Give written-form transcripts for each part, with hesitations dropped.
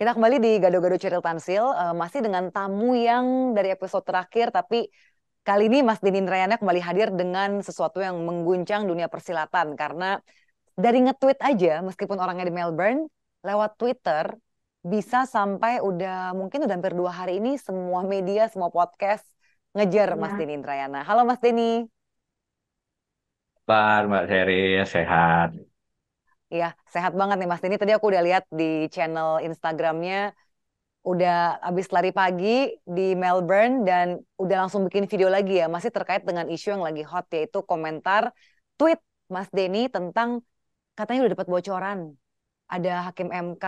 Kita kembali di Gado-Gado Ceril Tansil, masih dengan tamu yang dari episode terakhir, tapi kali ini Mas Denny Indrayana kembali hadir dengan sesuatu yang mengguncang dunia persilatan. Karena dari nge-tweet aja, meskipun orangnya di Melbourne, lewat Twitter, bisa sampai mungkin udah hampir 2 hari ini, semua media, semua podcast ngejar Mas Denny Indrayana. Halo Mas Denny. Mbak Seri, sehat. Iya, sehat banget nih Mas Denny. Tadi aku udah lihat di channel Instagramnya, udah habis lari pagi di Melbourne dan udah langsung bikin video lagi ya, masih terkait dengan isu yang lagi hot, yaitu komentar tweet Mas Denny tentang katanya udah dapat bocoran ada hakim MK,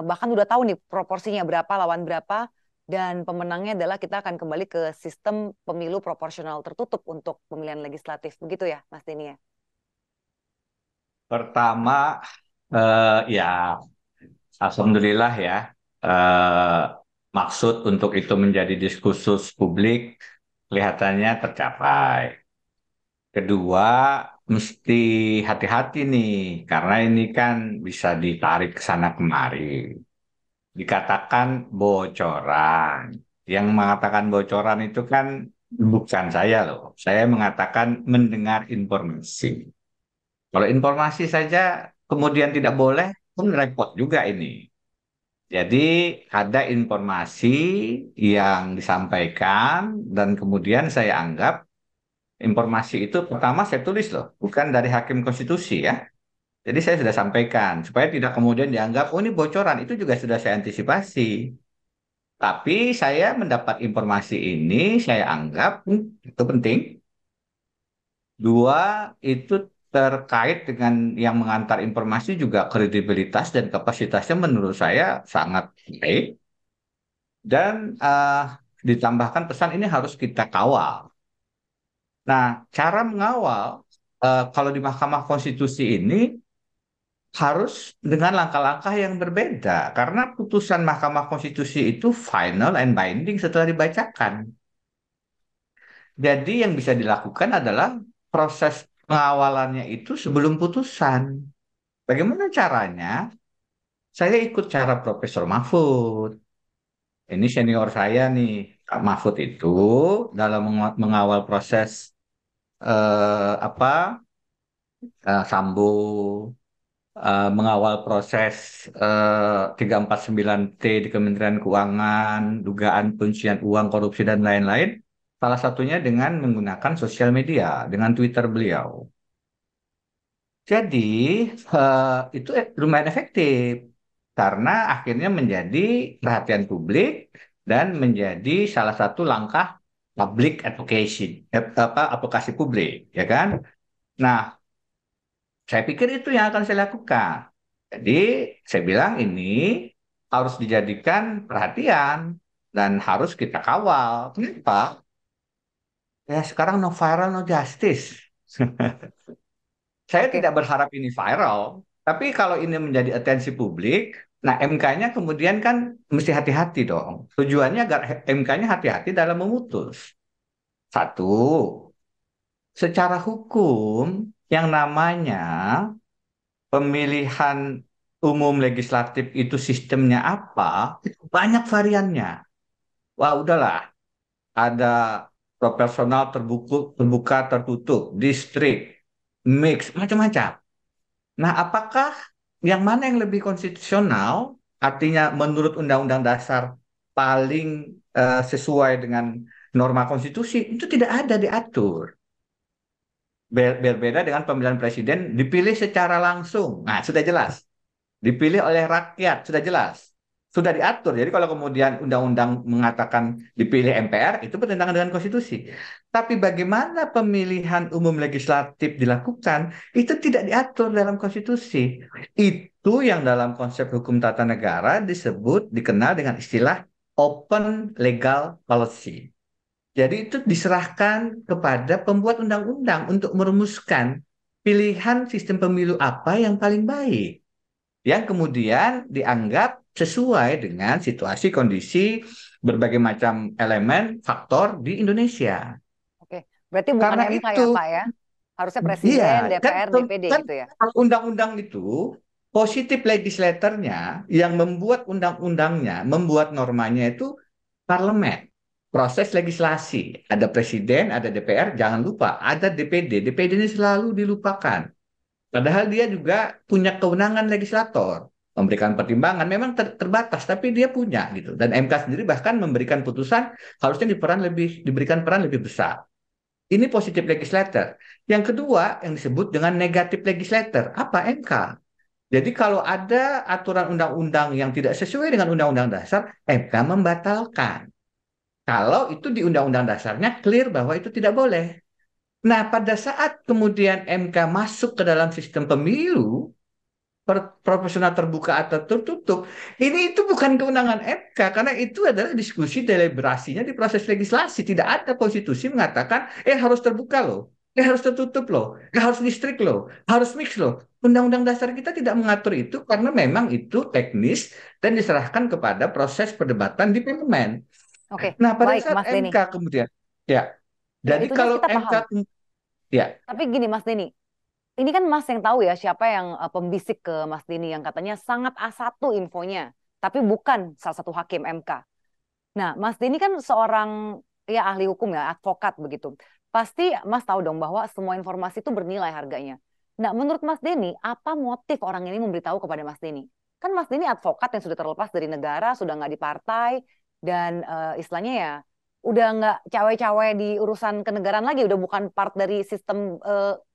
bahkan udah tahu nih proporsinya berapa lawan berapa, dan pemenangnya adalah kita akan kembali ke sistem pemilu proporsional tertutup untuk pemilihan legislatif, begitu ya Mas Denny ya? Pertama, ya, alhamdulillah ya, eh, maksud untuk itu menjadi diskursus publik kelihatannya tercapai. Kedua, mesti hati-hati nih, karena ini kan bisa ditarik ke sana kemari. Dikatakan bocoran. Yang mengatakan bocoran itu kan bukan saya loh. Saya mengatakan mendengar informasi. Kalau informasi saja kemudian tidak boleh, pun repot juga ini. Jadi ada informasi yang disampaikan dan kemudian saya anggap informasi itu pertama saya tulis loh, bukan dari hakim konstitusi ya. Jadi saya sudah sampaikan supaya tidak kemudian dianggap oh ini bocoran, itu juga sudah saya antisipasi. Tapi saya mendapat informasi ini saya anggap itu penting. Dua, itu terkait dengan yang mengantar informasi juga kredibilitas dan kapasitasnya menurut saya sangat baik. Dan ditambahkan pesan ini harus kita kawal. Nah, cara mengawal kalau di Mahkamah Konstitusi ini harus dengan langkah-langkah yang berbeda. Karena putusan Mahkamah Konstitusi itu final and binding setelah dibacakan. Jadi yang bisa dilakukan adalah proses pengawalannya itu sebelum putusan. Bagaimana caranya? Saya ikut cara Profesor Mahfud. Ini senior saya nih, Kak Mahfud itu dalam mengawal proses apa Sambo, mengawal proses 349T di Kementerian Keuangan, dugaan pencucian uang, korupsi dan lain-lain. Salah satunya dengan menggunakan sosial media, dengan Twitter beliau. Jadi itu lumayan efektif karena akhirnya menjadi perhatian publik dan menjadi salah satu langkah public advocacy, apa advokasi publik, ya kan? Nah, saya pikir itu yang akan saya lakukan. Jadi saya bilang ini harus dijadikan perhatian dan harus kita kawal. Kenapa? Ya sekarang no viral no justice. Saya Oke. tidak berharap ini viral, tapi kalau ini menjadi atensi publik, nah MK-nya kemudian kan mesti hati-hati dong. Tujuannya agar MK-nya hati-hati dalam memutus. Satu, secara hukum yang namanya pemilihan umum legislatif itu sistemnya apa, itu banyak variannya. Wah, udahlah, ada proporsional terbuka, terbuka tertutup, distrik, mix, macam-macam. Nah, apakah yang mana yang lebih konstitusional? Artinya menurut Undang-Undang Dasar paling sesuai dengan norma konstitusi itu tidak ada diatur. Berbeda dengan pemilihan presiden dipilih secara langsung. Nah, sudah jelas. Dipilih oleh rakyat, sudah jelas. Sudah diatur. Jadi kalau kemudian undang-undang mengatakan dipilih MPR, itu bertentangan dengan konstitusi. Tapi bagaimana pemilihan umum legislatif dilakukan, itu tidak diatur dalam konstitusi. Itu yang dalam konsep hukum tata negara disebut, dikenal dengan istilah open legal policy. Jadi itu diserahkan kepada pembuat undang-undang untuk merumuskan pilihan sistem pemilu apa yang paling baik yang kemudian dianggap sesuai dengan situasi kondisi berbagai macam elemen faktor di Indonesia. Oke, berarti bukan Karena MK ya itu, Pak ya? Harusnya iya Presiden, kan DPR, DPD kan gitu ya? undang-undang itu positif legislatornya yang membuat undang-undangnya, membuat normanya itu parlemen. Proses legislasi, ada presiden, ada DPR, jangan lupa ada DPD. DPD ini selalu dilupakan. Padahal dia juga punya kewenangan legislator, memberikan pertimbangan. Memang terbatas, tapi dia punya gitu. Dan MK sendiri bahkan memberikan putusan harusnya diberikan peran lebih besar. Ini positif legislator. Yang kedua yang disebut dengan negatif legislator. Apa MK? Jadi kalau ada aturan undang-undang yang tidak sesuai dengan undang-undang dasar, MK membatalkan. Kalau itu di undang-undang dasarnya clear bahwa itu tidak boleh. Nah, pada saat kemudian MK masuk ke dalam sistem pemilu, proporsional terbuka atau tertutup, ini itu bukan kewenangan MK, karena itu adalah diskusi deliberasinya di proses legislasi. Tidak ada konstitusi mengatakan, harus terbuka loh, harus tertutup loh, harus distrik loh, harus mix loh. Undang-undang dasar kita tidak mengatur itu karena memang itu teknis dan diserahkan kepada proses perdebatan di parlemen. Oke, Nah, pada baik saat Mas Denny. MK kemudian, ya, Ya jadi itunya kalau kita MK, paham. ya, Tapi gini Mas Denny, ini kan Mas yang tahu ya siapa yang pembisik ke Mas Denny yang katanya sangat A1 infonya, tapi bukan salah satu hakim MK. Nah, Mas Denny kan seorang ya ahli hukum ya, advokat begitu. Pasti Mas tahu dong bahwa semua informasi itu bernilai harganya. Nah, menurut Mas Denny, apa motif orang ini memberitahu kepada Mas Denny? Kan Mas Denny advokat yang sudah terlepas dari negara, sudah nggak di partai, dan istilahnya ya udah nggak cawe-cawe di urusan kenegaraan lagi, udah bukan part dari sistem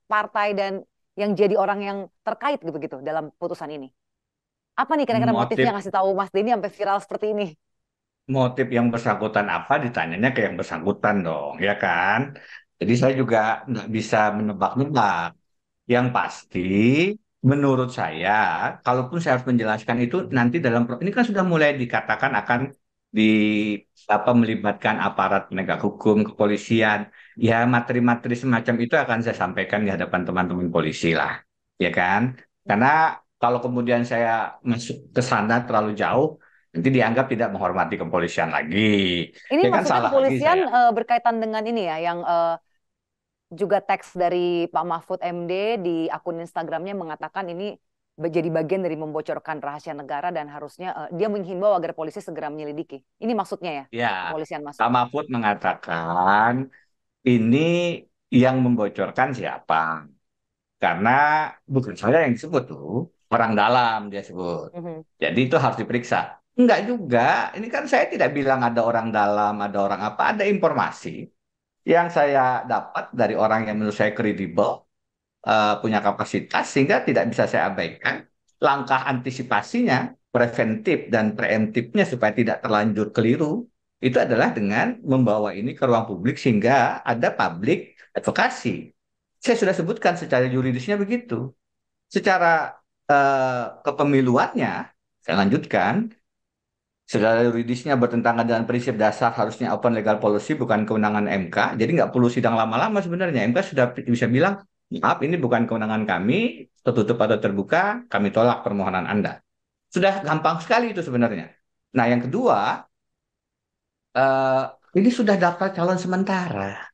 partai dan yang jadi orang yang terkait gitu-gitu dalam putusan ini. Apa nih kira-kira motif motifnya ngasih tahu Mas Denny sampai viral seperti ini? motif yang bersangkutan apa ditanyanya ke yang bersangkutan dong, ya kan? Jadi saya juga nggak bisa menebak-nebak. Yang pasti, menurut saya, kalaupun saya harus menjelaskan itu nanti ini kan sudah mulai dikatakan akan di melibatkan aparat penegak hukum, kepolisian. Ya, materi-materi semacam itu akan saya sampaikan di hadapan teman-teman polisi lah, ya kan? Karena kalau kemudian saya masuk ke sana terlalu jauh, nanti dianggap tidak menghormati kepolisian lagi. Ini Ya kan maksudnya salah lagi kepolisian saya. berkaitan dengan ini ya, yang juga teks dari Pak Mahfud MD di akun Instagramnya mengatakan ini jadi bagian dari membocorkan rahasia negara dan harusnya dia menghimbau agar polisi segera menyelidiki. Ini maksudnya ya, Ya, kepolisian masuk. Pak Mahfud mengatakan ini yang membocorkan siapa? Karena bukan saya yang disebut tuh, orang dalam dia sebut. Mhm. Jadi itu harus diperiksa. Enggak juga, ini kan saya tidak bilang ada orang dalam, ada orang apa, ada informasi yang saya dapat dari orang yang menurut saya kredibel, punya kapasitas, sehingga tidak bisa saya abaikan. Langkah antisipasinya, preventif dan preemptifnya supaya tidak terlanjur keliru, itu adalah dengan membawa ini ke ruang publik sehingga ada public advokasi. Saya sudah sebutkan secara yuridisnya begitu. Secara kepemiluannya, saya lanjutkan, secara yuridisnya bertentangan dengan prinsip dasar harusnya open legal policy bukan kewenangan MK. Jadi nggak perlu sidang lama-lama sebenarnya. MK sudah bisa bilang, maaf ini bukan kewenangan kami, tertutup atau terbuka, kami tolak permohonan Anda. Sudah gampang sekali itu sebenarnya. Nah yang kedua, eh, ini sudah daftar calon sementara.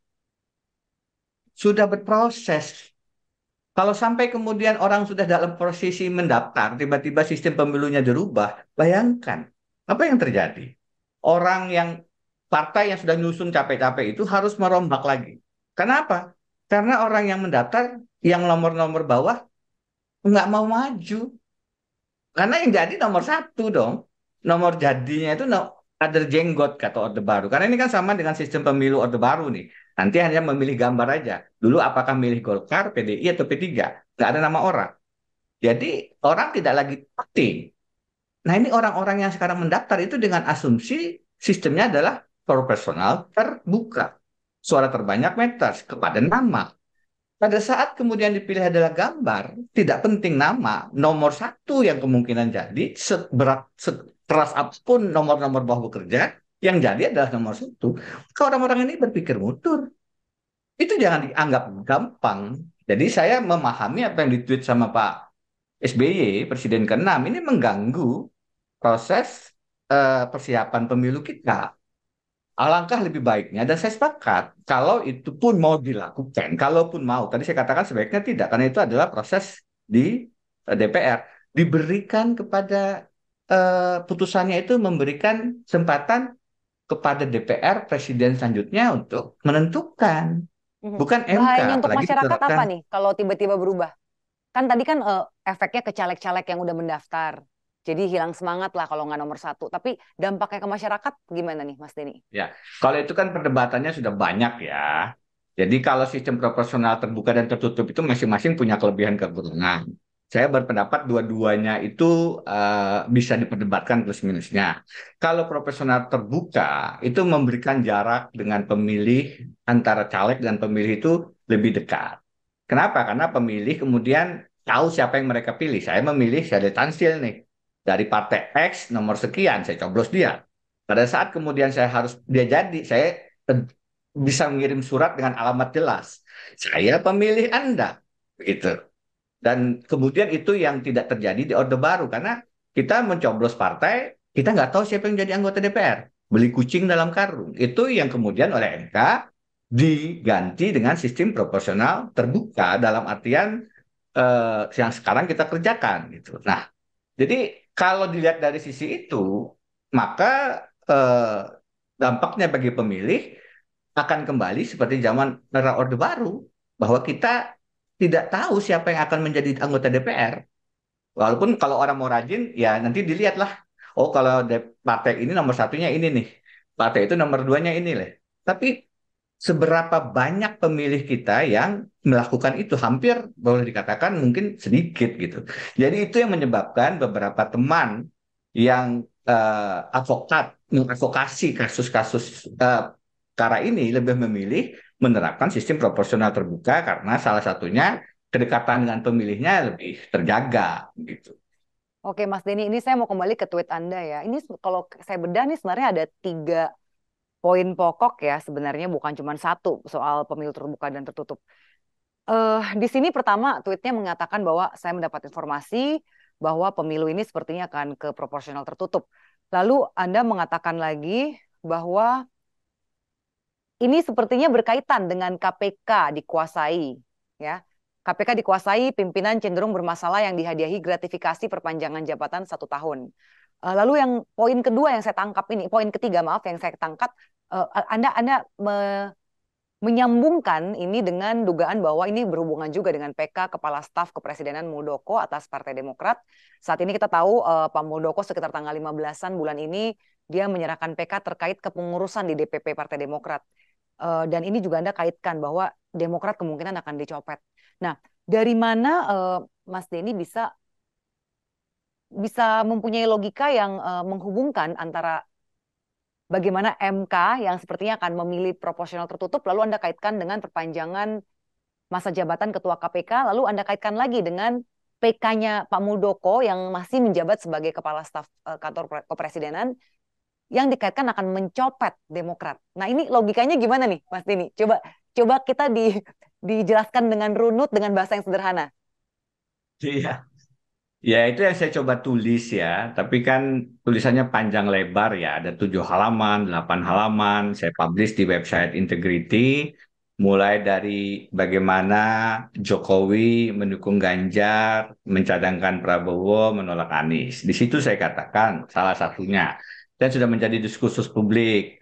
Sudah berproses. Kalau sampai kemudian orang sudah dalam posisi mendaftar, tiba-tiba sistem pemilunya dirubah, bayangkan apa yang terjadi. Orang yang partai yang sudah nyusun capek-capek itu harus merombak lagi. Kenapa? Karena orang yang mendaftar, yang nomor-nomor bawah nggak mau maju. Karena yang jadi nomor satu dong. Nomor jadinya itu kader jenggot kata Orde Baru. Karena ini kan sama dengan sistem pemilu Orde Baru nih. Nanti hanya memilih gambar aja. Dulu apakah milih Golkar, PDI, atau P3? Nggak ada nama orang. Jadi orang tidak lagi penting. Nah ini orang-orang yang sekarang mendaftar itu dengan asumsi sistemnya adalah proporsional terbuka. Suara terbanyak matters kepada nama. Pada saat kemudian dipilih adalah gambar, tidak penting nama, nomor satu yang kemungkinan jadi, seberat, sekeras apapun nomor-nomor bawah bekerja, yang jadi adalah nomor satu. Maka orang-orang ini berpikir mundur. Itu jangan dianggap gampang. Jadi saya memahami apa yang ditweet sama Pak SBY, Presiden ke-6, ini mengganggu proses persiapan pemilu kita. Alangkah lebih baiknya, dan saya sepakat, kalau itu pun mau dilakukan, kalaupun mau, tadi saya katakan sebaiknya tidak, karena itu adalah proses di DPR. diberikan kepada putusannya itu memberikan kesempatan kepada DPR presiden selanjutnya untuk menentukan, Mhm. bukan MK, Bahayanya untuk apalagi masyarakat apa diterapkan. nih kalau tiba-tiba berubah? Kan tadi kan efeknya ke caleg-caleg yang udah mendaftar. Jadi hilang semangat lah kalau nggak nomor satu. Tapi dampaknya ke masyarakat gimana nih Mas Denny? Ya, kalau itu kan perdebatannya sudah banyak ya. Jadi kalau sistem proporsional terbuka dan tertutup itu masing-masing punya kelebihan kekurangan. Saya berpendapat dua-duanya itu bisa diperdebatkan plus minusnya. Kalau proporsional terbuka itu memberikan jarak dengan pemilih antara caleg dan pemilih itu lebih dekat. Kenapa? Karena pemilih kemudian tahu siapa yang mereka pilih. Saya memilih Syahrir Tansil nih. Dari partai X nomor sekian, saya coblos dia. Pada saat kemudian saya harus dia jadi, saya bisa mengirim surat dengan alamat jelas. Saya pemilih Anda, begitu. Dan kemudian itu yang tidak terjadi di Orde Baru karena kita mencoblos partai, kita nggak tahu siapa yang jadi anggota DPR. Beli kucing dalam karung. Itu yang kemudian oleh MK diganti dengan sistem proporsional terbuka dalam artian yang sekarang kita kerjakan gitu. Nah, jadi kalau dilihat dari sisi itu, maka dampaknya bagi pemilih akan kembali seperti zaman era Orde Baru, bahwa kita tidak tahu siapa yang akan menjadi anggota DPR. Walaupun kalau orang mau rajin, ya nanti dilihatlah. Oh, kalau partai ini nomor satunya ini nih, partai itu nomor duanya ini lah. Tapi seberapa banyak pemilih kita yang melakukan itu hampir boleh dikatakan mungkin sedikit gitu. Jadi itu yang menyebabkan beberapa teman yang mengadvokasi kasus-kasus perkara ini lebih memilih menerapkan sistem proporsional terbuka karena salah satunya kedekatan dengan pemilihnya lebih terjaga gitu. Oke Mas Denny, ini saya mau kembali ke tweet Anda ya. Ini kalau saya bedah nih sebenarnya ada 3 poin pokok ya sebenarnya bukan cuma satu soal pemilu terbuka dan tertutup. Di sini pertama tweetnya mengatakan bahwa saya mendapat informasi bahwa pemilu ini sepertinya akan ke proporsional tertutup. Lalu Anda mengatakan lagi bahwa ini sepertinya berkaitan dengan KPK dikuasai, ya. KPK dikuasai, pimpinan cenderung bermasalah yang dihadiahi gratifikasi perpanjangan jabatan 1 tahun. Lalu yang poin kedua yang saya tangkap ini, poin ketiga maaf yang saya tangkap, Anda menyambungkan ini dengan dugaan bahwa ini berhubungan juga dengan PK Kepala Staf Kepresidenan Muldoko atas Partai Demokrat. Saat ini kita tahu Pak Muldoko sekitar tanggal 15-an bulan ini dia menyerahkan PK terkait kepengurusan di DPP Partai Demokrat. Dan ini juga Anda kaitkan bahwa Demokrat kemungkinan akan dicopet. Nah, dari mana Mas Denny bisa bisa mempunyai logika yang menghubungkan antara bagaimana MK yang sepertinya akan memilih proporsional tertutup, lalu Anda kaitkan dengan perpanjangan masa jabatan Ketua KPK, lalu Anda kaitkan lagi dengan PK-nya Pak Muldoko yang masih menjabat sebagai Kepala Staf Kantor Kepresidenan, yang dikaitkan akan mencopet Demokrat. Nah ini logikanya gimana nih Mas Dini? Coba coba kita dijelaskan dengan runut dengan bahasa yang sederhana. Iya. Ya, itu yang saya coba tulis ya. Tapi kan tulisannya panjang lebar ya. Ada 7 halaman, 8 halaman. Saya publish di website Integrity. Mulai dari bagaimana Jokowi mendukung Ganjar, mencadangkan Prabowo, menolak Anies. Di situ saya katakan salah satunya. Dan sudah menjadi diskursus publik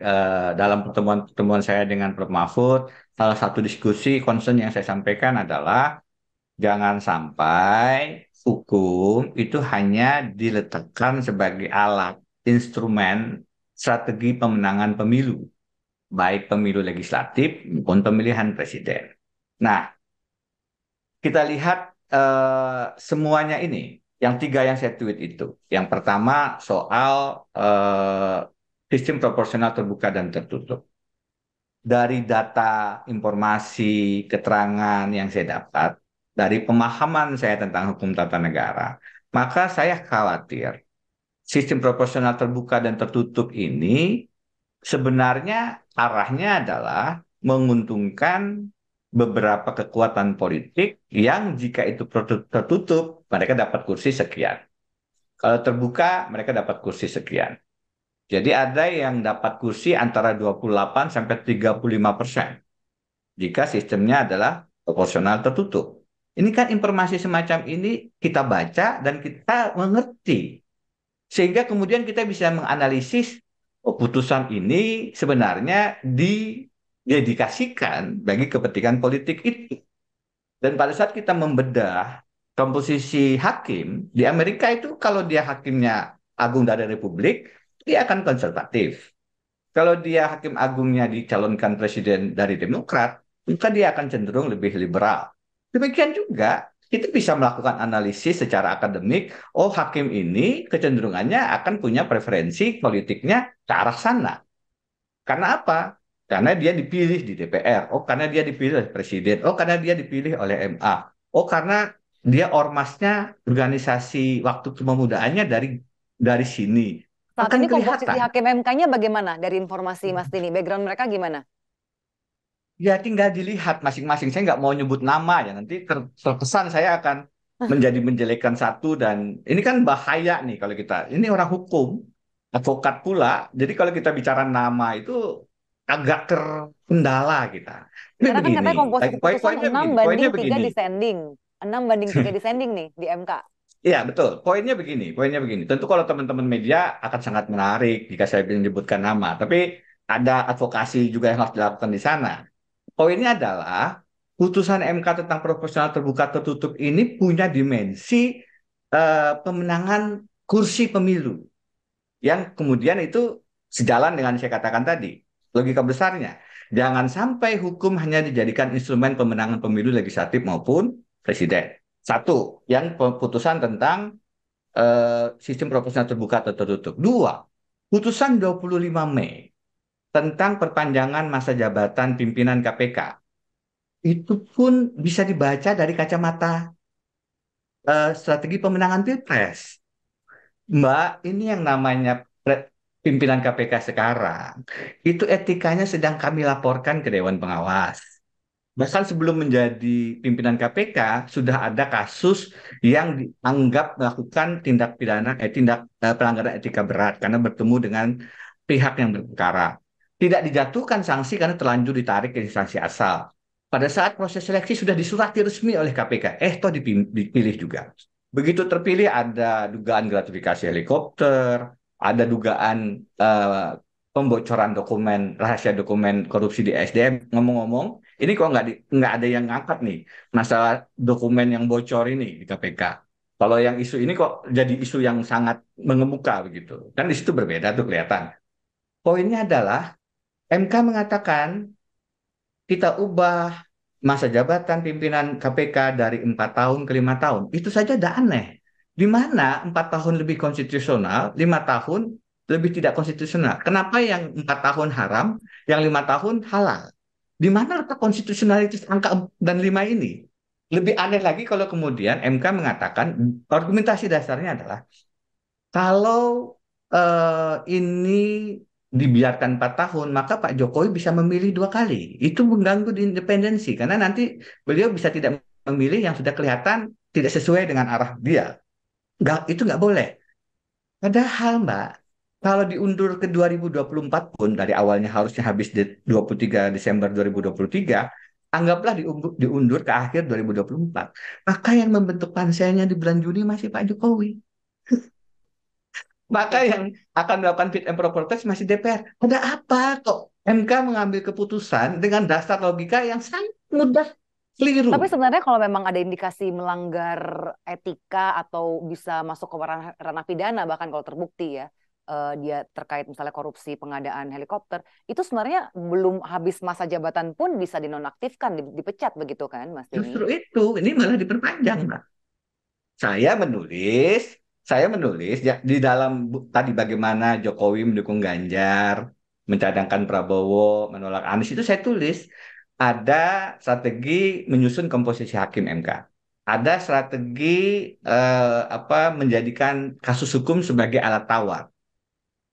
dalam pertemuan-pertemuan saya dengan Prof. Mahfud. Salah satu diskusi concern yang saya sampaikan adalah jangan sampai hukum itu hanya diletakkan sebagai alat, instrumen, strategi pemenangan pemilu, baik pemilu legislatif maupun pemilihan presiden. Nah, kita lihat semuanya ini, yang 3 yang saya tweet itu. Yang pertama soal sistem proporsional terbuka dan tertutup. Dari data, informasi, keterangan yang saya dapat, dari pemahaman saya tentang hukum tata negara, maka saya khawatir sistem proporsional terbuka dan tertutup ini sebenarnya arahnya adalah menguntungkan beberapa kekuatan politik yang jika itu tertutup, mereka dapat kursi sekian. Kalau terbuka, mereka dapat kursi sekian. Jadi ada yang dapat kursi antara 28 sampai 35% jika sistemnya adalah proporsional tertutup. Ini kan informasi semacam ini kita baca dan kita mengerti. Sehingga kemudian kita bisa menganalisis, oh putusan ini sebenarnya didedikasikan bagi kepentingan politik itu. Dan pada saat kita membedah komposisi hakim, di Amerika itu kalau dia hakimnya agung dari Republik, dia akan konservatif. Kalau dia hakim agungnya dicalonkan presiden dari Demokrat, maka dia akan cenderung lebih liberal. Demikian juga kita bisa melakukan analisis secara akademik, oh hakim ini kecenderungannya akan punya preferensi politiknya ke arah sana. Karena apa? Karena dia dipilih di DPR, oh karena dia dipilih oleh presiden, oh karena dia dipilih oleh MA, oh karena dia ormasnya organisasi waktu kemudaannya dari sini. Saat Akan ini komposisi kelihatan. hakim MK-nya bagaimana dari informasi Mas Dini? Background mereka gimana? Ya tinggal dilihat masing-masing. Saya nggak mau nyebut nama ya. Nanti terkesan saya akan menjadi menjelekkan satu dan ini kan bahaya nih kalau kita. Ini orang hukum, advokat pula. Jadi kalau kita bicara nama itu agak terkendala kita. Tapi Karena kan begini, katanya komposisi putusan poinnya 6 begini, banding poinnya 3 begini. dissenting. 6 banding 3 dissenting nih di MK. Iya betul. Poinnya begini. Tentu kalau teman-teman media akan sangat menarik jika saya menyebutkan nama. Tapi ada advokasi juga yang harus dilakukan di sana. Poinnya adalah putusan MK tentang proporsional terbuka tertutup ini punya dimensi pemenangan kursi pemilu yang kemudian itu sejalan dengan yang saya katakan tadi. Logika besarnya, jangan sampai hukum hanya dijadikan instrumen pemenangan pemilu legislatif maupun presiden. Satu, yang putusan tentang sistem proporsional terbuka atau tertutup. Dua, putusan 25 Mei tentang perpanjangan masa jabatan pimpinan KPK itu pun bisa dibaca dari kacamata strategi pemenangan Pilpres. Mbak, ini yang namanya pimpinan KPK sekarang, itu etikanya sedang kami laporkan ke Dewan Pengawas. Bahkan sebelum menjadi pimpinan KPK, sudah ada kasus yang dianggap melakukan tindak pidana, pelanggaran etika berat karena bertemu dengan pihak yang berperkara. Tidak dijatuhkan sanksi karena terlanjur ditarik ke instansi asal. Pada saat proses seleksi sudah disurati resmi oleh KPK, toh dipilih juga. Begitu terpilih ada dugaan gratifikasi helikopter, ada dugaan pembocoran dokumen, rahasia dokumen korupsi di SDM. Ngomong-ngomong, ini kok nggak ada yang ngangkat nih masalah dokumen yang bocor ini di KPK. Kalau yang isu ini kok jadi isu yang sangat mengemuka begitu. Kan di situ berbeda tuh kelihatan. Poinnya adalah MK mengatakan kita ubah masa jabatan pimpinan KPK dari 4 tahun ke 5 tahun. Itu saja udah aneh. Di mana 4 tahun lebih konstitusional, 5 tahun lebih tidak konstitusional. Kenapa yang 4 tahun haram, yang 5 tahun halal? Di mana letak konstitusionalitas angka dan 5 ini? Lebih aneh lagi kalau kemudian MK mengatakan argumentasi dasarnya adalah kalau ini dibiarkan 4 tahun, maka Pak Jokowi bisa memilih 2 kali. Itu mengganggu di independensi, karena nanti beliau bisa tidak memilih yang sudah kelihatan tidak sesuai dengan arah dia. Itu nggak boleh. Padahal Mbak, kalau diundur ke 2024 pun, dari awalnya harusnya habis di 23 Desember 2023, anggaplah diundur ke akhir 2024. Maka yang membentuk panselnya di bulan Juni masih Pak Jokowi. Maka Oke. yang akan melakukan fit and proper test masih DPR. Ada apa kok MK mengambil keputusan dengan dasar logika yang sangat mudah Tapi keliru? sebenarnya kalau memang ada indikasi melanggar etika atau bisa masuk ke ranah pidana bahkan kalau terbukti ya, dia terkait misalnya korupsi pengadaan helikopter, itu sebenarnya belum habis masa jabatan pun bisa dinonaktifkan, dipecat begitu kan, Mas Dini? Justru itu, ini malah diperpanjang, Mbak. Saya menulis, saya menulis ya, di dalam tadi bagaimana Jokowi mendukung Ganjar, mencadangkan Prabowo, menolak Anies itu saya tulis ada strategi menyusun komposisi hakim MK. Ada strategi menjadikan kasus hukum sebagai alat tawar.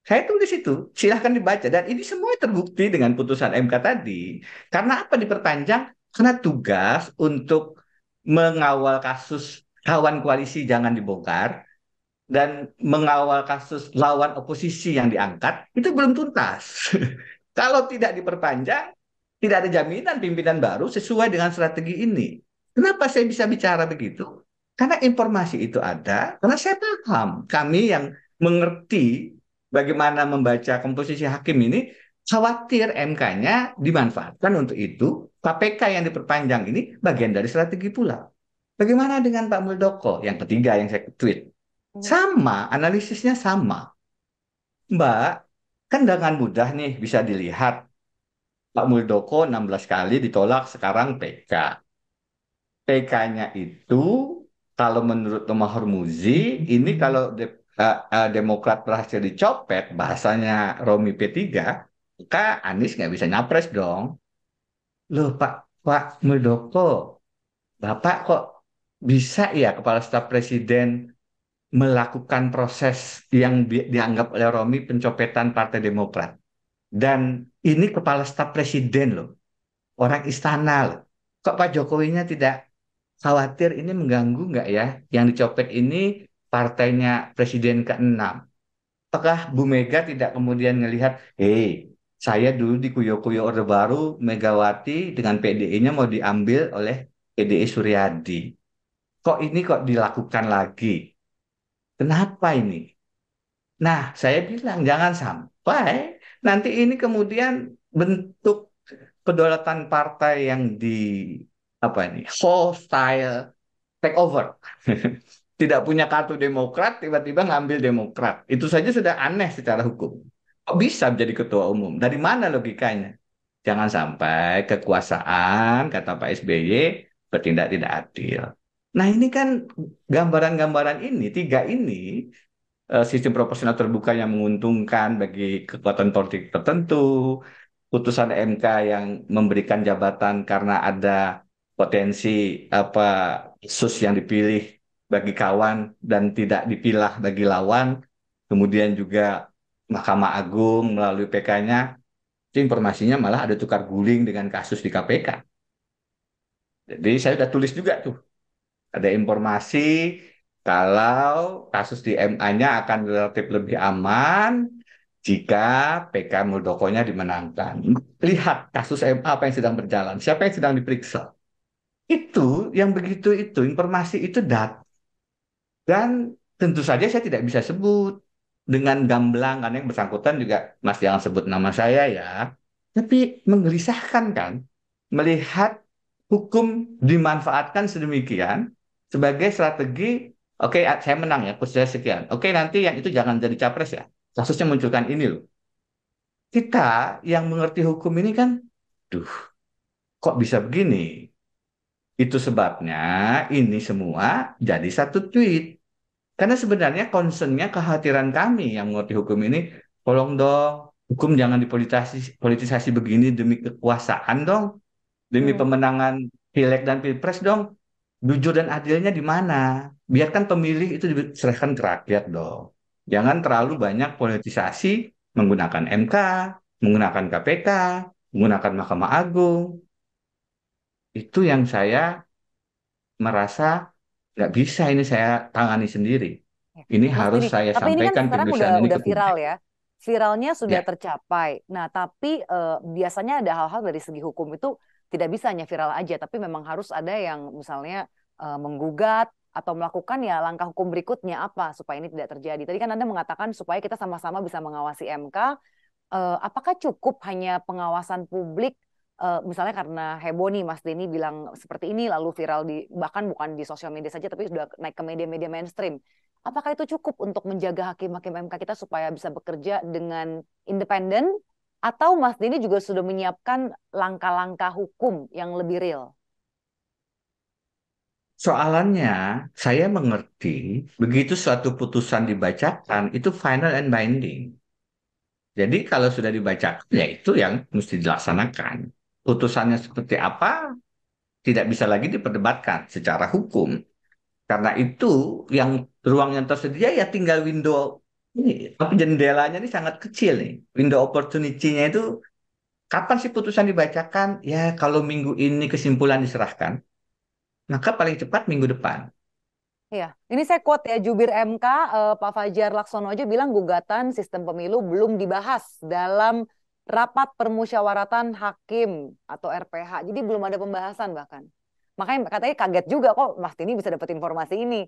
Saya tulis itu, silahkan dibaca. Dan ini semua terbukti dengan putusan MK tadi. Karena apa diperpanjang? Karena tugas untuk mengawal kasus kawan koalisi jangan dibongkar dan mengawal kasus lawan oposisi yang diangkat itu belum tuntas. Kalau tidak diperpanjang, tidak ada jaminan pimpinan baru sesuai dengan strategi ini. Kenapa saya bisa bicara begitu? Karena informasi itu ada, karena saya paham. Kami yang mengerti bagaimana membaca komposisi hakim ini, khawatir MK-nya dimanfaatkan untuk itu. KPK yang diperpanjang ini bagian dari strategi pula. Bagaimana dengan Pak Muldoko? Yang ketiga yang saya tweet. Hmm. Sama, analisisnya sama. Mbak, kan dengan mudah nih bisa dilihat Pak Muldoko 16 kali ditolak, sekarang PK. PK-nya itu kalau menurut Nomahur Muzi, ini kalau Demokrat berhasil dicopet, bahasanya Romi P3, maka Anies nggak bisa nyapres dong. Loh Pak Muldoko, Bapak kok bisa ya Kepala Staf Presiden melakukan proses yang dianggap oleh Romi pencopetan Partai Demokrat? Dan ini Kepala Staf Presiden loh, orang istana loh. Kok Pak Jokowinya tidak khawatir ini mengganggu nggak ya? Yang dicopet ini partainya Presiden ke-6. Apakah Bu Mega tidak kemudian melihat, saya dulu di Kuyo-Kuyo Orde Baru, Megawati dengan PDI-nya mau diambil oleh PDI Suryadi. Kok dilakukan lagi? Kenapa ini? Nah, saya bilang jangan sampai nanti ini kemudian bentuk kedaulatan partai yang di apa ini hostile take over. Tidak punya kartu Demokrat, tiba-tiba ngambil Demokrat. Itu saja sudah aneh secara hukum. Kok bisa menjadi ketua umum? Dari mana logikanya? Jangan sampai kekuasaan, kata Pak SBY, bertindak tidak adil. Nah ini kan gambaran-gambaran ini, tiga ini, sistem proporsional terbuka yang menguntungkan bagi kekuatan politik tertentu, putusan MK yang memberikan jabatan karena ada potensi apa sus yang dipilih bagi kawan dan tidak dipilah bagi lawan, kemudian juga Mahkamah Agung melalui PK-nya, itu informasinya malah ada tukar guling dengan kasus di KPK. Jadi saya sudah tulis juga tuh, ada informasi kalau kasus di MA-nya akan relatif lebih aman jika PK Muldokonya dimenangkan. Lihat kasus MA apa yang sedang berjalan, siapa yang sedang diperiksa. Itu yang begitu itu, informasi itu dan tentu saja saya tidak bisa sebut dengan gamblang karena yang bersangkutan juga Mas jangan sebut nama saya ya. Tapi menggelisahkan kan melihat hukum dimanfaatkan sedemikian sebagai strategi. Oke, saya menang ya, posisi sekian. Oke, nanti yang itu jangan jadi capres ya. Kasusnya munculkan ini loh. Kita yang mengerti hukum ini kan, duh, kok bisa begini? Itu sebabnya ini semua jadi satu tweet. Karena sebenarnya concernnya kekhawatiran kami yang mengerti hukum ini, tolong dong, hukum jangan dipolitisasi politisasi begini demi kekuasaan dong, demi Hmm. pemenangan pileg dan pilpres dong. Jujur dan adilnya di mana? Biarkan pemilih itu diserahkan ke rakyat dong. Jangan terlalu banyak politisasi menggunakan MK, menggunakan KPK, menggunakan Mahkamah Agung. Itu yang saya merasa nggak bisa ini saya tangani sendiri. Ya. Ini Mas harus Didi, saya tapi ini kan sampaikan sekarang tulisan udah ini udah ke viral publik. ya. Viralnya sudah Ya, tercapai. Nah, tapi biasanya ada hal-hal dari segi hukum itu tidak bisa hanya viral aja, tapi memang harus ada yang misalnya menggugat atau melakukan ya langkah hukum berikutnya apa supaya ini tidak terjadi. Tadi kan Anda mengatakan supaya kita sama-sama bisa mengawasi MK, apakah cukup hanya pengawasan publik, misalnya karena heboh nih Mas Denny bilang seperti ini lalu viral di bahkan bukan di sosial media saja tapi sudah naik ke media-media mainstream. Apakah itu cukup untuk menjaga hakim-hakim MK kita supaya bisa bekerja dengan independen atau Mas Denny juga sudah menyiapkan langkah-langkah hukum yang lebih real? soalannya saya mengerti begitu suatu putusan dibacakan itu final and binding. Jadi kalau sudah dibacakan ya itu yang mesti dilaksanakan. Putusannya seperti apa tidak bisa lagi diperdebatkan secara hukum. Karena itu yang ruang yang tersedia ya tinggal window ini, tapi jendelanya ini sangat kecil nih. Window opportunity-nya itu kapan sih putusan dibacakan? Ya kalau minggu ini kesimpulan diserahkan, maka paling cepat minggu depan. Iya, ini saya quote ya jubir MK Pak Fajar Laksono aja bilang gugatan sistem pemilu belum dibahas dalam rapat permusyawaratan hakim atau RPH. Jadi belum ada pembahasan bahkan. Makanya katanya kaget juga kok Mas Dini bisa dapat informasi ini.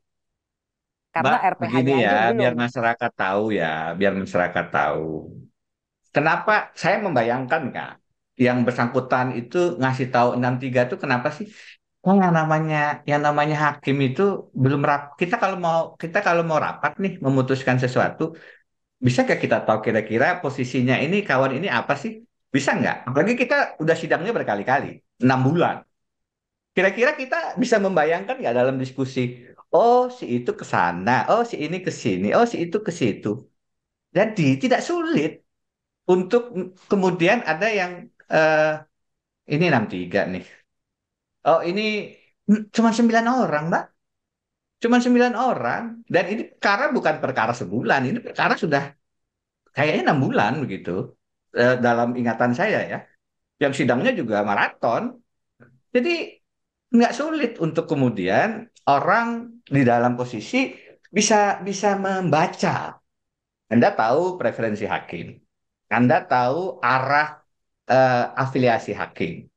Karena Mbak, begini RPH-nya ya, aja biar belum. masyarakat tahu ya, biar masyarakat tahu. Kenapa saya membayangkan Kak, yang bersangkutan itu ngasih tahu 63 itu kenapa sih? Kan yang namanya hakim itu belum kita kalau mau rapat nih memutuskan sesuatu, bisa nggak kita tahu kira-kira posisinya ini kawan ini apa sih? Bisa nggak? Apalagi kita udah sidangnya berkali-kali, 6 bulan. Kira-kira kita bisa membayangkan nggak dalam diskusi? Oh, si itu ke sana, oh si ini ke sini, oh si itu ke situ. Jadi tidak sulit untuk kemudian ada yang eh, ini 63 nih. Oh ini cuma 9 orang, Mbak. Cuma 9 orang. Dan ini perkara bukan perkara sebulan. Ini perkara sudah kayaknya 6 bulan begitu. Dalam ingatan saya ya. Yang sidangnya juga maraton. Jadi nggak sulit untuk kemudian orang di dalam posisi bisa bisa membaca. Anda tahu preferensi hakim. Anda tahu arah afiliasi hakim.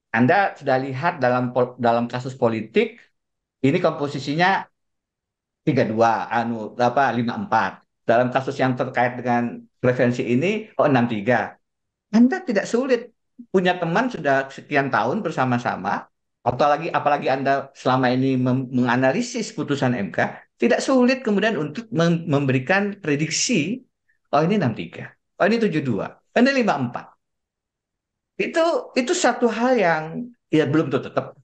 Anda sudah lihat dalam kasus politik ini komposisinya 32, 54. Dalam kasus yang terkait dengan preferensi ini, 63. Anda tidak sulit punya teman sudah sekian tahun bersama-sama, apalagi Anda selama ini menganalisis putusan MK, tidak sulit kemudian untuk memberikan prediksi, oh ini 63, oh ini 72, oh ini 54. Itu itu satu hal yang ya belum tentu tetap,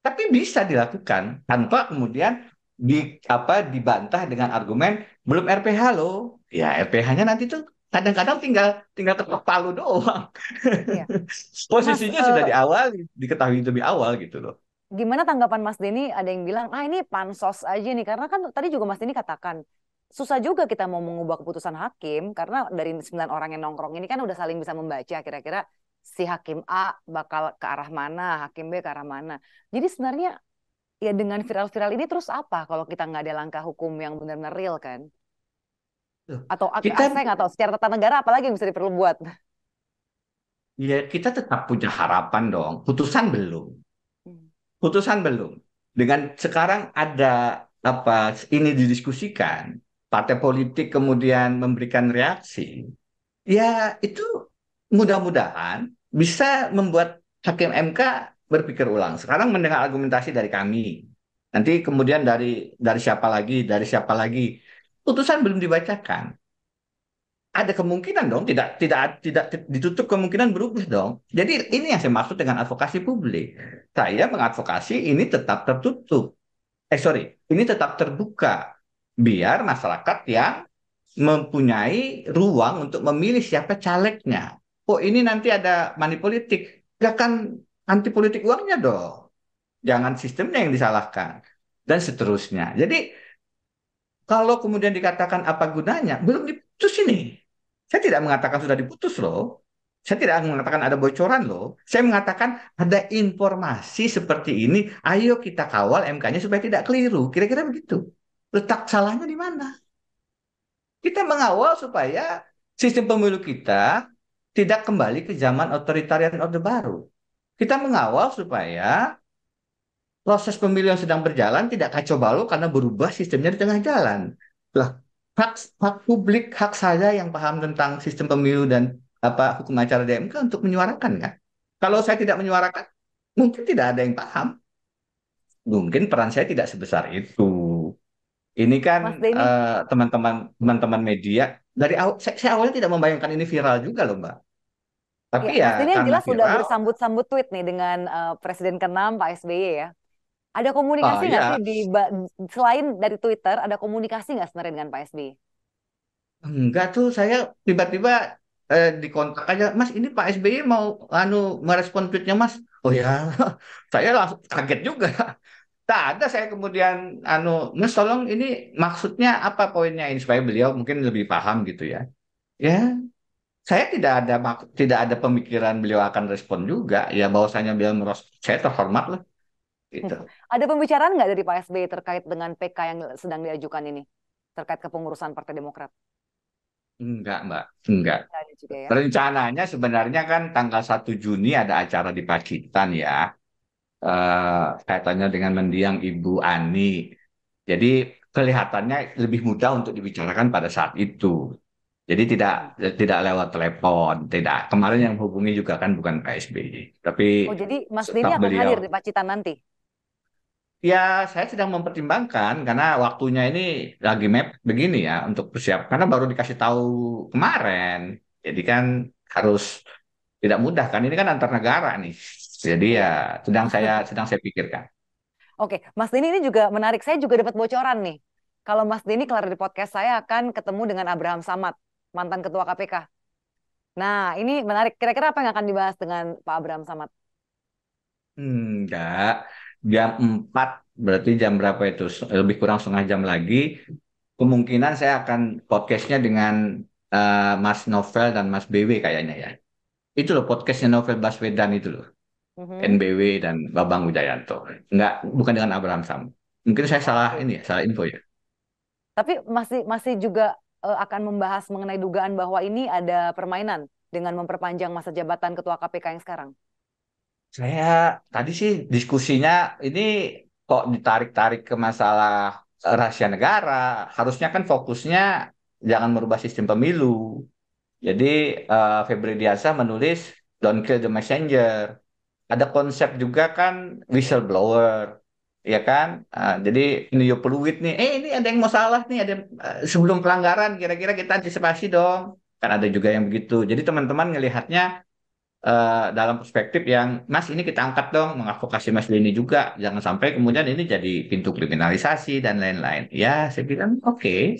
tapi bisa dilakukan tanpa kemudian dibantah dengan argumen belum RPH loh. Ya RPH-nya nanti tuh kadang-kadang tinggal tinggal ketok palu doang. Iya. Mas, Posisinya sudah di awal, diketahui lebih awal gitu loh. gimana tanggapan Mas Denny? Ada yang bilang, ah ini pansos aja nih. Karena kan tadi juga Mas Denny katakan, susah juga kita mau mengubah keputusan hakim. Karena dari 9 orang yang nongkrong ini kan udah saling bisa membaca kira-kira si hakim A bakal ke arah mana, hakim B ke arah mana. Jadi sebenarnya ya dengan viral-viral ini terus apa kalau kita nggak ada langkah hukum yang benar-benar real kan? Loh, Atau Kita saya nggak tahu secara tata negara apalagi yang bisa diperbuat. kita tetap punya harapan dong. Putusan belum. Hmm. Putusan belum. Dengan sekarang ada apa ini didiskusikan, partai politik kemudian memberikan reaksi. Ya, itu mudah-mudahan bisa membuat Hakim MK berpikir ulang. Sekarang mendengar argumentasi dari kami. Nanti kemudian dari siapa lagi. Putusan belum dibacakan. Ada kemungkinan dong, tidak ditutup kemungkinan berubah dong. Jadi ini yang saya maksud dengan advokasi publik. Saya mengadvokasi ini tetap tertutup. Sorry, ini tetap terbuka. Biar masyarakat yang mempunyai ruang untuk memilih siapa calegnya. Oh ini nanti ada money politik. Gak kan anti politik uangnya dong. Jangan sistemnya yang disalahkan. Dan seterusnya. Jadi kalau kemudian dikatakan apa gunanya, belum diputus ini. Saya tidak mengatakan sudah diputus loh. Saya tidak mengatakan ada bocoran loh. Saya mengatakan ada informasi seperti ini. Ayo kita kawal MK-nya supaya tidak keliru. Kira-kira begitu. Letak salahnya di mana? Kita mengawal supaya sistem pemilu kita tidak kembali ke zaman otoritarian Orde Baru. Kita mengawal supaya proses pemilu yang sedang berjalan tidak kacau balau karena berubah sistemnya di tengah jalan. Lah, hak, hak publik, hak saya yang paham tentang sistem pemilu dan hukum acara DMK untuk menyuarakan kan. Kalau saya tidak menyuarakan, mungkin tidak ada yang paham. Mungkin peran saya tidak sebesar itu. Ini kan Mas Denny, teman-teman media dari awal saya awalnya tidak membayangkan ini viral juga loh Mbak. Tapi ya ya Mas Denny yang karena jelas sudah viral, bersambut-sambut tweet nih dengan Presiden ke-6 Pak SBY ya. Ada oh komunikasi nggak sih ya selain dari Twitter, ada komunikasi nggak sebenarnya dengan Pak SBY? enggak tuh saya tiba-tiba dikontak aja, Mas ini Pak SBY mau merespon tweetnya Mas. Oh ya, saya langsung kaget juga. Tak ada saya kemudian Mas tolong ini maksudnya apa poinnya ini supaya beliau mungkin lebih paham gitu ya. Ya, saya tidak ada pemikiran beliau akan respon juga. Ya bahwasanya beliau merespon, saya terhormat lah gitu. Ada pembicaraan nggak dari Pak SBY terkait dengan PK yang sedang diajukan ini? Terkait kepengurusan Partai Demokrat? Enggak, Mbak. Enggak. Nggak ada juga ya. Rencananya sebenarnya kan tanggal 1 Juni ada acara di Pacitan ya. kaitannya dengan mendiang Ibu Ani. Jadi kelihatannya lebih mudah untuk dibicarakan pada saat itu. Jadi tidak Hmm. tidak lewat telepon, tidak. Kemarin yang hubungi juga kan bukan Pak SBY, tapi Oh, jadi Mas Denny staf akan beliau. hadir di Pacitan nanti? Ya, saya sedang mempertimbangkan karena waktunya ini lagi mepet begini ya untuk bersiap. Karena baru dikasih tahu kemarin, jadi kan harus tidak mudah kan. Ini kan antar negara nih. Jadi ya Iya. sedang saya pikirkan. Oke, Mas Denny ini juga menarik. Saya juga dapat bocoran nih. Kalau Mas Denny kelar di podcast saya akan ketemu dengan Abraham Samad, mantan Ketua KPK. Nah, ini menarik. Kira-kira apa yang akan dibahas dengan Pak Abraham Samad? Enggak, jam 4 berarti jam berapa itu? Lebih kurang setengah jam lagi. Kemungkinan saya akan podcastnya dengan Mas Novel dan Mas BW kayaknya ya. Itu loh podcastnya Novel Baswedan itu loh. Mhm. NBW dan Babang Wijayanto. Enggak, bukan dengan Abraham Sam. Mungkin saya salah Oke. ini ya, salah info ya. Tapi masih masih juga akan membahas mengenai dugaan bahwa ini ada permainan dengan memperpanjang masa jabatan Ketua KPK yang sekarang. Saya tadi sih diskusinya ini kok ditarik-tarik ke masalah rahasia negara. Harusnya kan fokusnya jangan merubah sistem pemilu. Jadi Febri Diansah menulis Don't Kill the Messenger. Ada konsep juga kan whistleblower, ya kan? Jadi peniup peluit nih, ini ada yang mau salah nih, ada sebelum pelanggaran, kira-kira kita antisipasi dong. Kan ada juga yang begitu. Jadi teman-teman ngelihatnya dalam perspektif yang, Mas ini kita angkat dong, mengadvokasi Mas Lini juga, jangan sampai kemudian ini jadi pintu kriminalisasi dan lain-lain. Ya, saya bilang oke.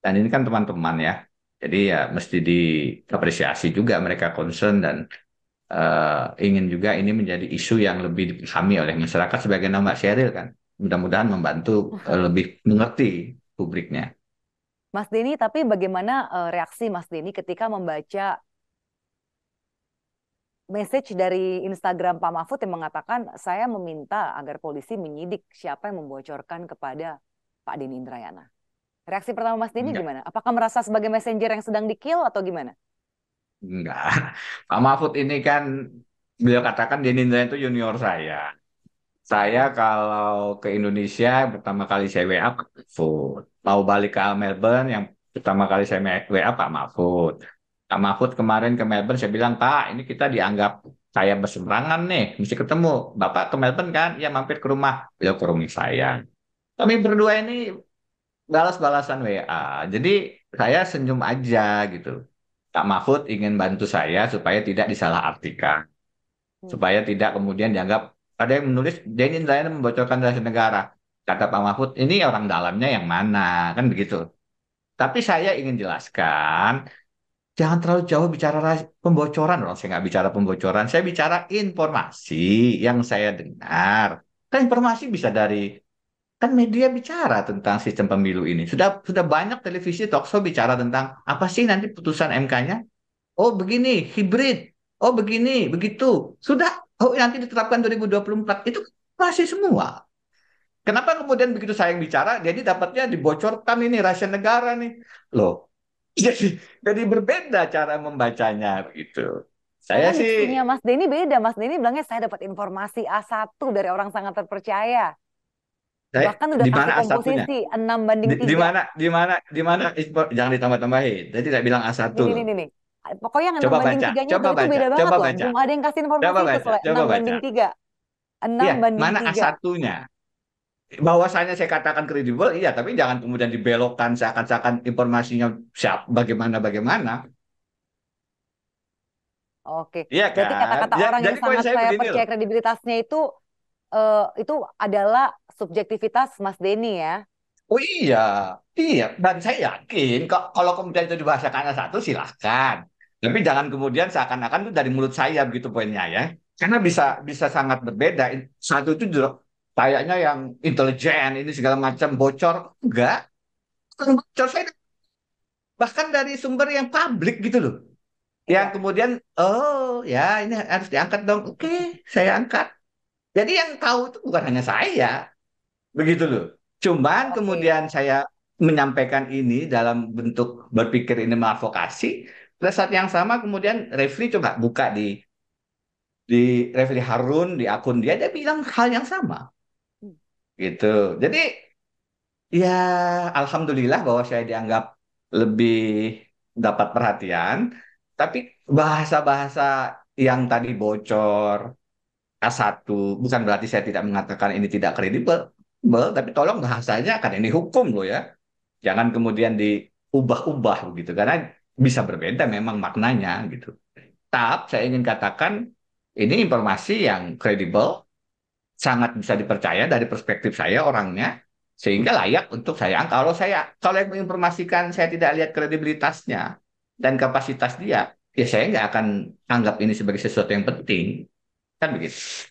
Dan ini kan teman-teman ya. Jadi ya mesti diapresiasi juga mereka concern dan ingin juga ini menjadi isu yang lebih dipahami oleh masyarakat sebagai nama Sheryl kan. Mudah-mudahan membantu lebih mengerti publiknya. Mas Denny, tapi bagaimana reaksi Mas Denny ketika membaca message dari Instagram Pak Mahfud yang mengatakan saya meminta agar polisi menyidik siapa yang membocorkan kepada Pak Denny Indrayana. Reaksi pertama Mas Denny Enggak, gimana? Apakah merasa sebagai messenger yang sedang di-kill atau gimana? enggak. Pak Mahfud ini kan beliau katakan Denny Indrayana itu junior saya. Saya kalau ke Indonesia pertama kali saya WA Pak Mahfud. Mau balik ke Melbourne yang pertama kali saya WA Pak Mahfud. Pak Mahfud kemarin ke Melbourne saya bilang, Pak, ini kita dianggap saya berseberangan nih, mesti ketemu. Bapak ke Melbourne kan? Ya mampir ke rumah. Beliau ke rumah saya. Kami berdua ini balas-balasan WA. Jadi saya senyum aja gitu. Pak Mahfud ingin bantu saya supaya tidak disalahartikan, Hmm. supaya tidak kemudian dianggap ada yang menulis Denny Indrayana membocorkan rahasia negara. Kata Pak Mahfud, ini orang dalamnya yang mana? Kan begitu. Tapi saya ingin jelaskan, jangan terlalu jauh bicara pembocoran. Loh. Saya nggak bicara pembocoran, saya bicara informasi yang saya dengar. Kan informasi bisa dari, kan media bicara tentang sistem pemilu ini. Sudah banyak televisi talkshow bicara tentang apa sih nanti putusan MK-nya. Oh begini, hibrid. Oh begini, begitu. Sudah, oh nanti ditetapkan 2024. Itu masih semua. Kenapa kemudian begitu saya yang bicara, jadi dapatnya dibocorkan ini rahasia negara nih. Loh, jadi berbeda cara membacanya gitu. Saya Karena sih, diksinya Mas Denny beda. Mas Denny bilangnya saya dapat informasi A1 dari orang sangat terpercaya. saya Bahkan udah di kasih mana A1-nya? komposisi 6 banding Di 3. mana, jangan ditambah-tambahin. Jadi tidak bilang A1 Nih, nih, loh. nih, nih. Pokoknya yang 6 Coba banding baca, 3-nya coba itu baca, beda banget coba loh. baca, Belum ada yang kasih coba informasi itu baca, soalnya coba 6 baca. banding 3. 6 Iya, banding mana 3. A1-nya? Bahwasanya saya katakan kredibel, iya, tapi jangan kemudian dibelokkan seakan-akan informasinya bagaimana. Oke, Iya berarti kan? kata-kata orang yang Jadi poin sangat saya saya begini loh. percaya kredibilitasnya itu adalah subjektivitas Mas Denny ya. Oh iya, iya. Dan saya yakin kalau kemudian itu dibahasakan satu silahkan. Tapi jangan kemudian seakan-akan itu dari mulut saya begitu poinnya ya. Karena bisa bisa sangat berbeda. Satu itu kayaknya yang intelijen ini segala macam bocor. Enggak. Bocor saya bahkan dari sumber yang publik gitu loh. Yang Iya. kemudian, oh ya ini harus diangkat dong. Oke, saya angkat. Jadi yang tahu itu bukan hanya saya. Begitu loh. Cuman Oke. kemudian saya menyampaikan ini dalam bentuk berpikir ini mengadvokasi. Pada saat yang sama kemudian Refli coba buka di Refli Harun di akun dia bilang hal yang sama Hmm. gitu. Jadi ya alhamdulillah bahwa saya dianggap lebih dapat perhatian, tapi bahasa-bahasa yang tadi bocor A1 bukan berarti saya tidak mengatakan ini tidak kredibel, tapi tolong bahasanya kan ini hukum loh ya. Jangan kemudian diubah-ubah begitu karena bisa berbeda memang maknanya gitu. Tetap saya ingin katakan ini informasi yang kredibel, sangat bisa dipercaya dari perspektif saya orangnya, sehingga layak untuk saya. Kalau yang menginformasikan saya tidak lihat kredibilitasnya dan kapasitas dia, ya saya nggak akan anggap ini sebagai sesuatu yang penting, kan begitu.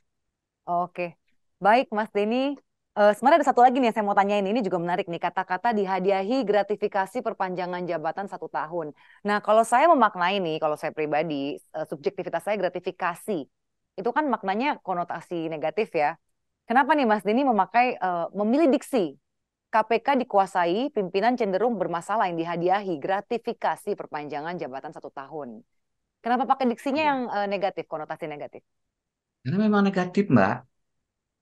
Oke, baik Mas Denny. Sebenarnya ada satu lagi nih yang saya mau tanyain. Ini juga menarik nih, kata-kata dihadiahi gratifikasi perpanjangan jabatan 1 tahun. Nah, kalau saya memaknai nih, kalau saya pribadi, subjektivitas saya gratifikasi. Itu kan maknanya konotasi negatif ya. Kenapa nih Mas Denny memilih diksi KPK dikuasai, pimpinan cenderung bermasalah yang dihadiahi gratifikasi perpanjangan jabatan 1 tahun. Kenapa pakai diksinya yang negatif, konotasi negatif? Karena memang negatif, Mbak.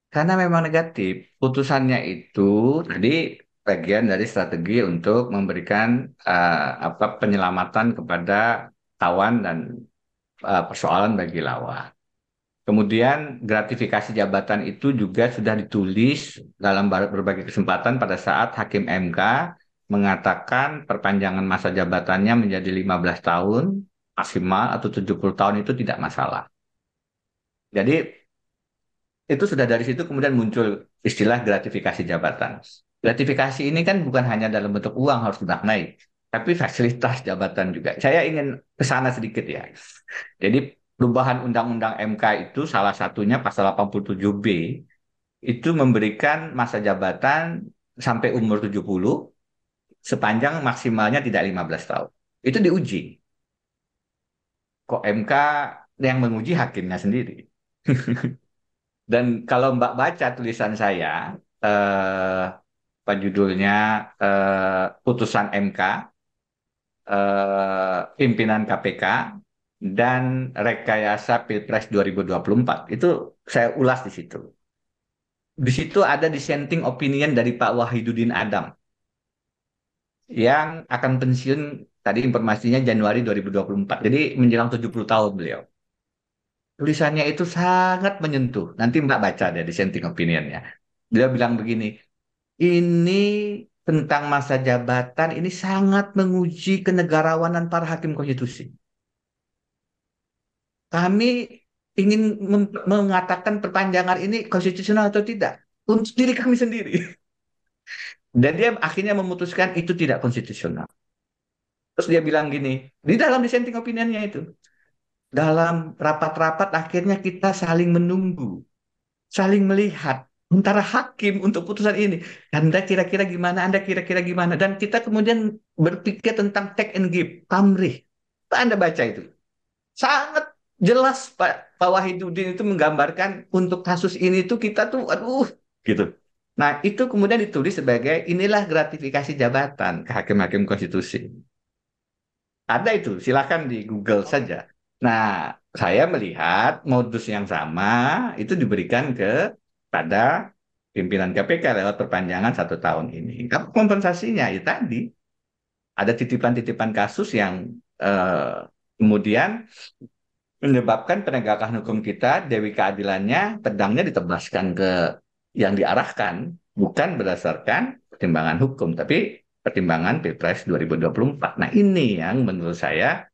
Karena memang negatif. Putusannya itu tadi bagian dari strategi untuk memberikan apa penyelamatan kepada tawan dan persoalan bagi lawan. Kemudian gratifikasi jabatan itu juga sudah ditulis dalam berbagai kesempatan pada saat Hakim MK mengatakan perpanjangan masa jabatannya menjadi 15 tahun maksimal atau 70 tahun itu tidak masalah. Jadi itu sudah dari situ kemudian muncul istilah gratifikasi jabatan. Gratifikasi ini kan bukan hanya dalam bentuk uang harus dimaknai, tapi fasilitas jabatan juga. Saya ingin ke sana sedikit ya. Jadi perubahan Undang-Undang MK itu salah satunya pasal 87B itu memberikan masa jabatan sampai umur 70 sepanjang maksimalnya tidak 15 tahun. Itu diuji. Kok MK yang menguji hakimnya sendiri? Dan kalau Mbak baca tulisan saya, apa judulnya, putusan MK, pimpinan KPK, dan rekayasa Pilpres 2024, itu saya ulas di situ. Di situ ada dissenting opinion dari Pak Wahidudin Adam yang akan pensiun tadi informasinya Januari 2024. Jadi menjelang 70 tahun beliau. Tulisannya itu sangat menyentuh. Nanti Mbak baca deh dissenting opinionnya. Dia bilang begini, ini tentang masa jabatan ini sangat menguji kenegarawanan para hakim konstitusi. Kami ingin mengatakan perpanjangan ini konstitusional atau tidak untuk diri kami sendiri. Dan dia akhirnya memutuskan itu tidak konstitusional. Terus dia bilang gini, di dalam dissenting opinionnya itu, dalam rapat-rapat akhirnya kita saling menunggu, saling melihat antara hakim untuk putusan ini. Anda kira-kira gimana? Anda kira-kira gimana? Dan kita kemudian berpikir tentang take and give, pamrih. Anda baca itu. Sangat jelas Pak Wahidudin itu menggambarkan untuk kasus ini tuh kita tuh, aduh, gitu. Nah, itu kemudian ditulis sebagai inilah gratifikasi jabatan ke hakim-hakim konstitusi. Ada itu, silakan di Google Oke. saja. Nah, saya melihat modus yang sama itu diberikan pada pimpinan KPK lewat perpanjangan 1 tahun ini. Apa kompensasinya? Ya tadi, ada titipan-titipan kasus yang kemudian menyebabkan penegakan hukum kita, Dewi Keadilannya, pedangnya ditebaskan ke yang diarahkan, bukan berdasarkan pertimbangan hukum, tapi pertimbangan Pilpres 2024. Nah, ini yang menurut saya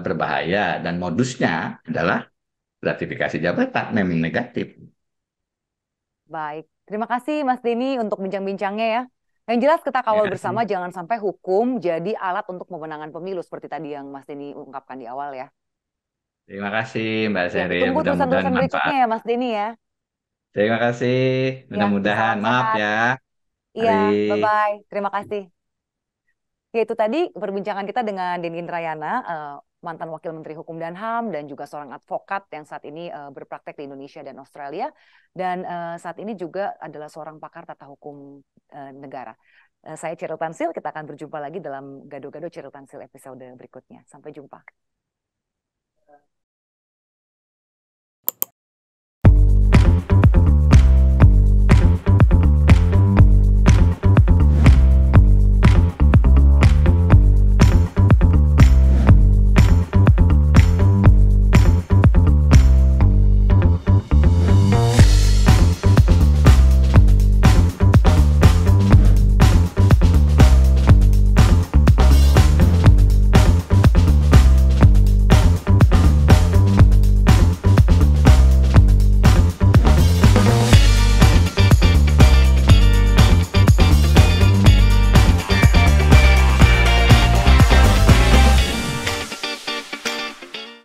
berbahaya dan modusnya adalah gratifikasi jabatan memang negatif. Baik, terima kasih Mas Denny untuk bincang-bincangnya ya. Yang jelas kita Terima kawal bersama kasih. jangan sampai hukum jadi alat untuk pemenangan pemilu seperti tadi yang Mas Denny ungkapkan di awal ya. Terima kasih Mbak Ya, Sherin, tunggu mudah-mudahan tulisan-tulisan berikutnya manfaat. ya Mas Denny ya. Terima kasih, Ya, ya mudah-mudahan. salam Maaf sehat. ya. Iya, Mari. bye-bye. Terima kasih. Ya, itu tadi perbincangan kita dengan Denny Indrayana, mantan Wakil Menteri Hukum dan HAM dan juga seorang advokat yang saat ini berpraktek di Indonesia dan Australia dan saat ini juga adalah seorang pakar tata hukum negara. Saya Cheryl Tansil, kita akan berjumpa lagi dalam Gado-Gado Cheryl Tansil episode berikutnya. Sampai jumpa.